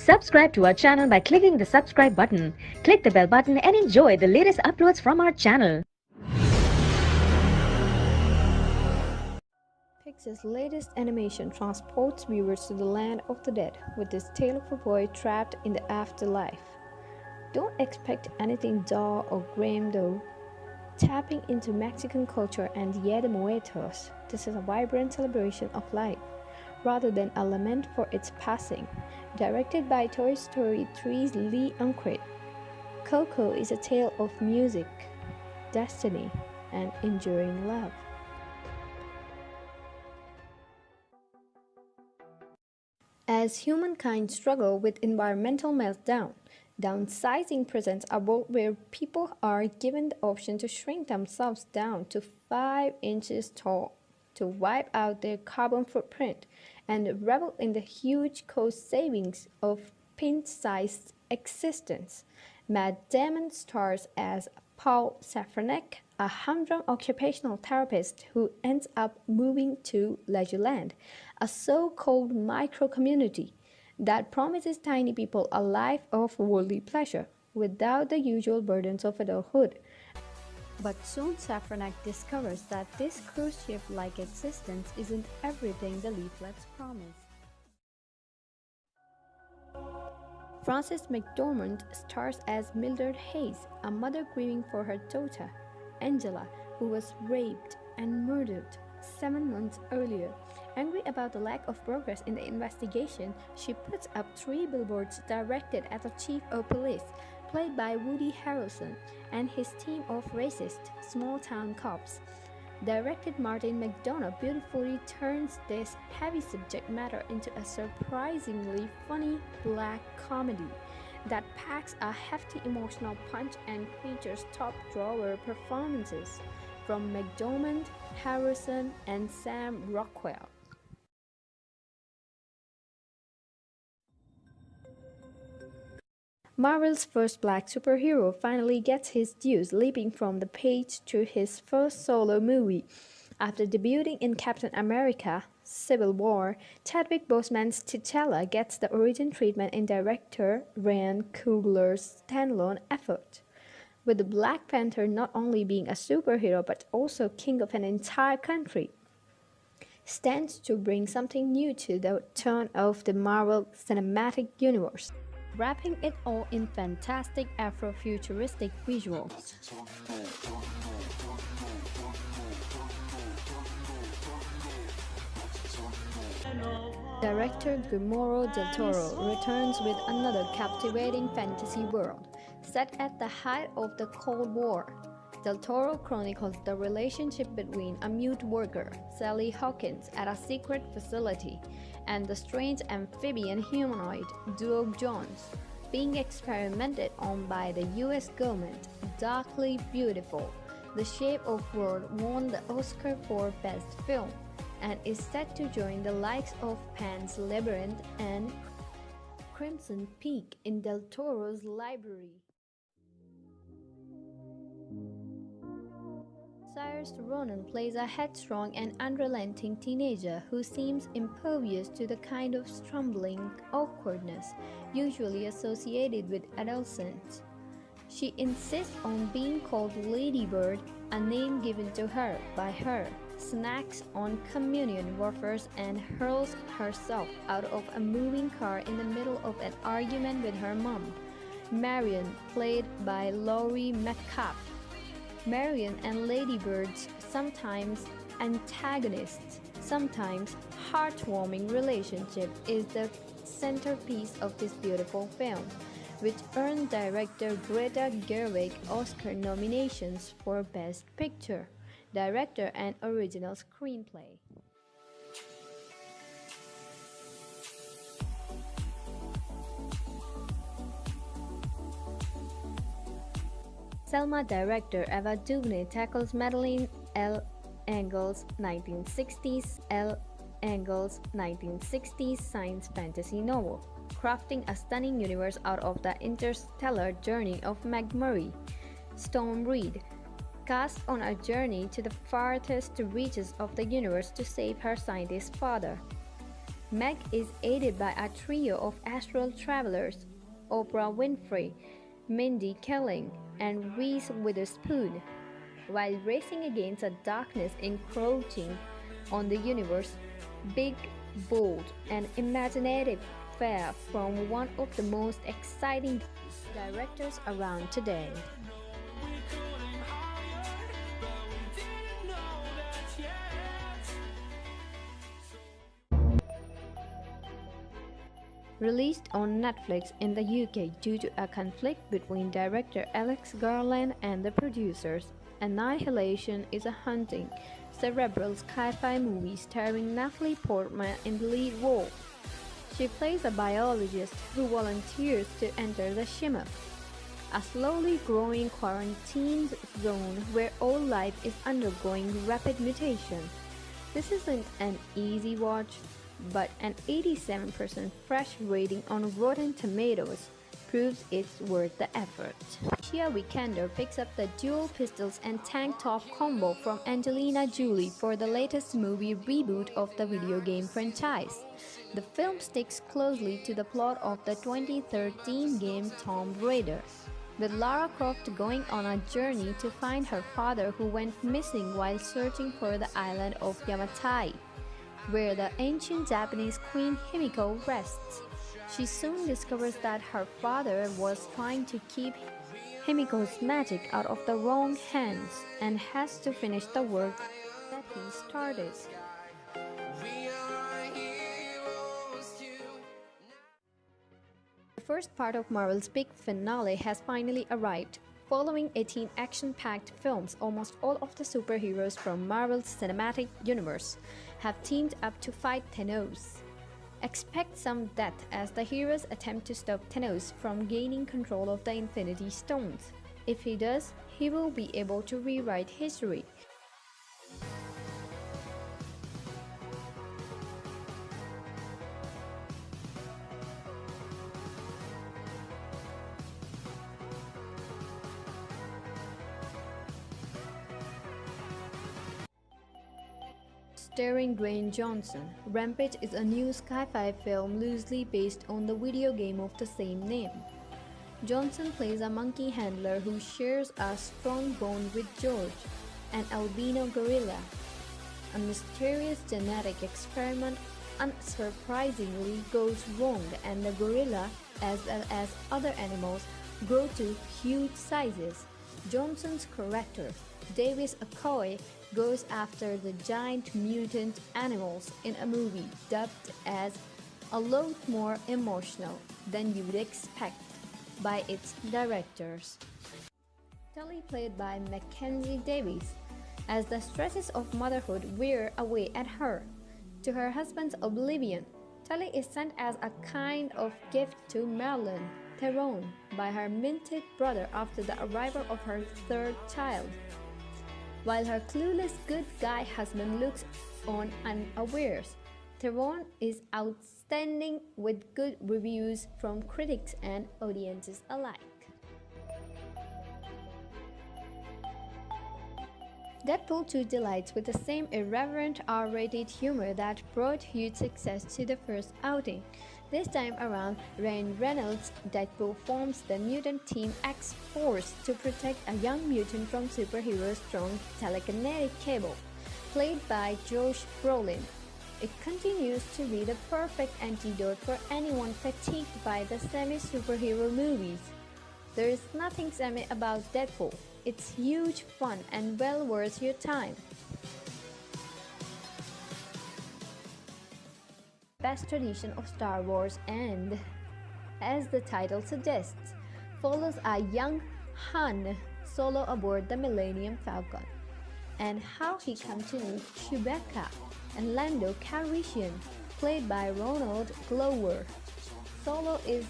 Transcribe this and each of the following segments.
Subscribe to our channel by clicking the subscribe button. Click the bell button and enjoy the latest uploads from our channel. Pixar's latest animation transports viewers to the land of the dead with this tale of a boy trapped in the afterlife. Don't expect anything dull or grim though. Tapping into Mexican culture and Dia de Muertos, this is a vibrant celebration of life, rather than a lament for its passing. Directed by Toy Story 3's Lee Unkrich, Coco is a tale of music, destiny, and enduring love. As humankind struggle with environmental meltdown, Downsizing presents a world where people are given the option to shrink themselves down to 5 inches tall, to wipe out their carbon footprint, and revel in the huge cost savings of pint-sized existence. Matt Damon stars as Paul Safranek, a humdrum occupational therapist who ends up moving to Leisureland, a so-called micro-community that promises tiny people a life of worldly pleasure without the usual burdens of adulthood. But soon Safranek discovers that this cruise ship-like existence isn't everything the leaflets promise. Frances McDormand stars as Mildred Hayes, a mother grieving for her daughter, Angela, who was raped and murdered 7 months earlier. Angry about the lack of progress in the investigation, she puts up 3 billboards directed at the chief of police, played by Woody Harrelson, and his team of racist, small-town cops. Director Martin McDonagh beautifully turns this heavy subject matter into a surprisingly funny black comedy that packs a hefty emotional punch and features top-drawer performances from McDormand, Harrison, and Sam Rockwell. Marvel's first black superhero finally gets his dues, leaping from the page to his first solo movie. After debuting in Captain America: Civil War, Chadwick Boseman's T'Challa gets the origin treatment in director Ryan Coogler's standalone effort, with the Black Panther not only being a superhero but also king of an entire country. Stands to bring something new to the tone of the Marvel Cinematic Universe, wrapping it all in fantastic Afrofuturistic visuals. Director Guillermo del Toro returns with another captivating fantasy world, set at the height of the Cold War. Del Toro chronicles the relationship between a mute worker, Sally Hawkins, at a secret facility, and the strange amphibian humanoid, Duke Jones, being experimented on by the US government. Darkly beautiful, The Shape of Water won the Oscar for Best Film, and is set to join the likes of Pan's Labyrinth and Crimson Peak in Del Toro's library. Saoirse Ronan plays a headstrong and unrelenting teenager who seems impervious to the kind of stumbling awkwardness usually associated with adolescents. She insists on being called Lady Bird, a name given to her by her, snacks on communion wafers, and hurls herself out of a moving car in the middle of an argument with her mom, Marion, played by Laurie Metcalf. Marion and Lady Bird's sometimes antagonists, sometimes heartwarming relationship is the centerpiece of this beautiful film, which earned director Greta Gerwig Oscar nominations for Best Picture, Director, and Original Screenplay. Selma director Ava DuVernay tackles Madeleine L'Engle's 1960s science fantasy novel, crafting a stunning universe out of the interstellar journey of McMurray. Storm Reid, cast on a journey to the farthest reaches of the universe to save her scientist father. Meg is aided by a trio of astral travelers, Oprah Winfrey, Mindy Kaling, and Reese Witherspoon. While racing against a darkness encroaching on the universe, big, bold, and imaginative fare from one of the most exciting directors around today. Released on Netflix in the UK due to a conflict between director Alex Garland and the producers, Annihilation is a haunting, cerebral sci-fi movie starring Natalie Portman in the lead role. She plays a biologist who volunteers to enter the Shimmer, a slowly growing quarantine zone where all life is undergoing rapid mutation. This isn't an easy watch, but an 87% fresh rating on Rotten Tomatoes proves it's worth the effort. Alicia Vikander picks up the dual pistols and tank top combo from Angelina Jolie for the latest movie reboot of the video game franchise. The film sticks closely to the plot of the 2013 game Tomb Raider, with Lara Croft going on a journey to find her father who went missing while searching for the island of Yamatai, where the ancient Japanese queen Himiko rests. She soon discovers that her father was trying to keep Himiko's magic out of the wrong hands and has to finish the work that he started. The first part of Marvel's big finale has finally arrived. Following 18 action-packed films, almost all of the superheroes from Marvel's cinematic universe have teamed up to fight Thanos. Expect some death as the heroes attempt to stop Thanos from gaining control of the Infinity Stones. If he does, he will be able to rewrite history. Starring Dwayne Johnson, Rampage is a new sci-fi film loosely based on the video game of the same name. Johnson plays a monkey handler who shares a strong bond with George, an albino gorilla. A mysterious genetic experiment unsurprisingly goes wrong and the gorilla, as well as other animals, grow to huge sizes. Johnson's character, Davis Okoye, goes after the giant mutant animals in a movie dubbed as a lot more emotional than you'd expect by its directors. Tully, played by Mackenzie Davis, as the stresses of motherhood wear away at her. To her husband's oblivion, Tully is sent as a kind of gift to Marilyn Theron by her minted brother after the arrival of her third child, while her clueless good guy husband looks on unawares. Theron is outstanding with good reviews from critics and audiences alike. Deadpool 2 delights with the same irreverent R-rated humor that brought huge success to the first outing. This time around, Ryan Reynolds' Deadpool forms the mutant Team X-Force to protect a young mutant from superhero strong telekinetic Cable, played by Josh Brolin. It continues to be the perfect antidote for anyone fatigued by the semi-superhero movies. There is nothing semi about Deadpool. It's huge fun and well worth your time. Best tradition of Star Wars and, as the title suggests, follows a young Han Solo aboard the Millennium Falcon, and how he comes to meet Chewbacca and Lando Calrissian, played by Ronald Glover. Solo is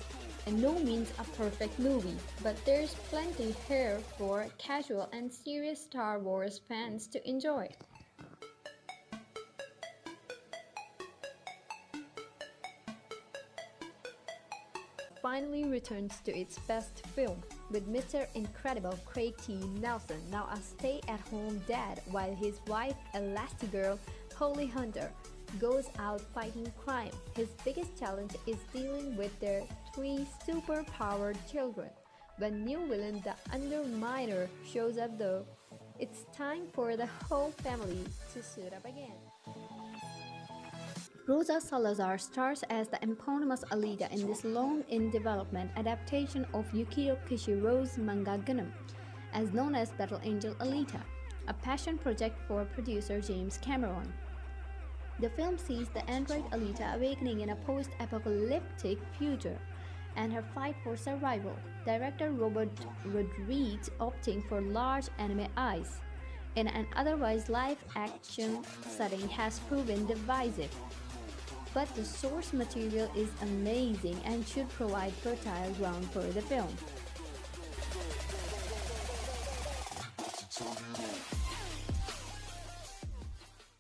in no means a perfect movie, but there's plenty here for casual and serious Star Wars fans to enjoy. Finally returns to its best film, with Mr. Incredible Craig T. Nelson, now a stay-at-home dad, while his wife, Elastigirl Holly Hunter, goes out fighting crime. His biggest challenge is dealing with their 3 super-powered children. When new villain the Underminer shows up though, it's time for the whole family to suit up again. Rosa Salazar stars as the eponymous Alita in this long-in-development adaptation of Yukio Kishiro's manga Gundam, as known as Battle Angel Alita, a passion project for producer James Cameron. The film sees the android Alita awakening in a post-apocalyptic future and her fight for survival. Director Robert Rodriguez opting for large anime eyes in an otherwise live-action setting has proven divisive. But the source material is amazing and should provide fertile ground for the film.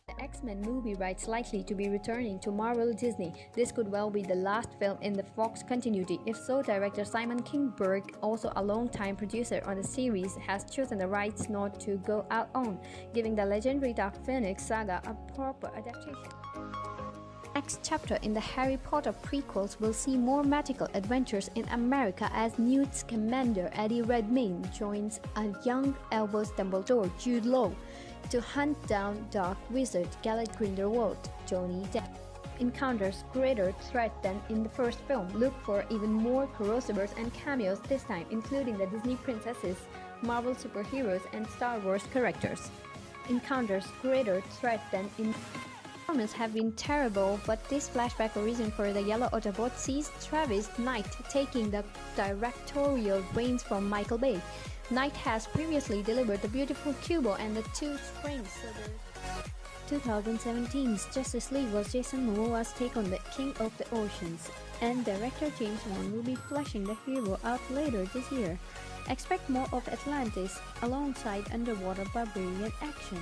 The X-Men movie rights likely to be returning to Marvel Disney. This could well be the last film in the Fox continuity. If so, director Simon Kinberg, also a long-time producer on the series, has chosen the rights not to go out on, giving the legendary Dark Phoenix saga a proper adaptation. Next chapter in the Harry Potter prequels will see more magical adventures in America as Newt's commander Eddie Redmayne joins a young Albus Dumbledore, Jude Law, to hunt down Dark Wizard Gellert Grindelwald, Johnny Depp. Encounters greater threat than in the first film. Look for even more crossovers and cameos this time, including the Disney princesses, Marvel superheroes, and Star Wars characters. Encounters greater threat than in performances have been terrible, but this flashback origin for the Yellow Autobot sees Travis Knight taking the directorial reins from Michael Bay. Knight has previously delivered The Beautiful Kubo and The Two Springs. 2017's Justice League was Jason Momoa's take on the King of the Oceans, and director James Wan will be fleshing the hero out later this year. Expect more of Atlantis alongside underwater barbarian action.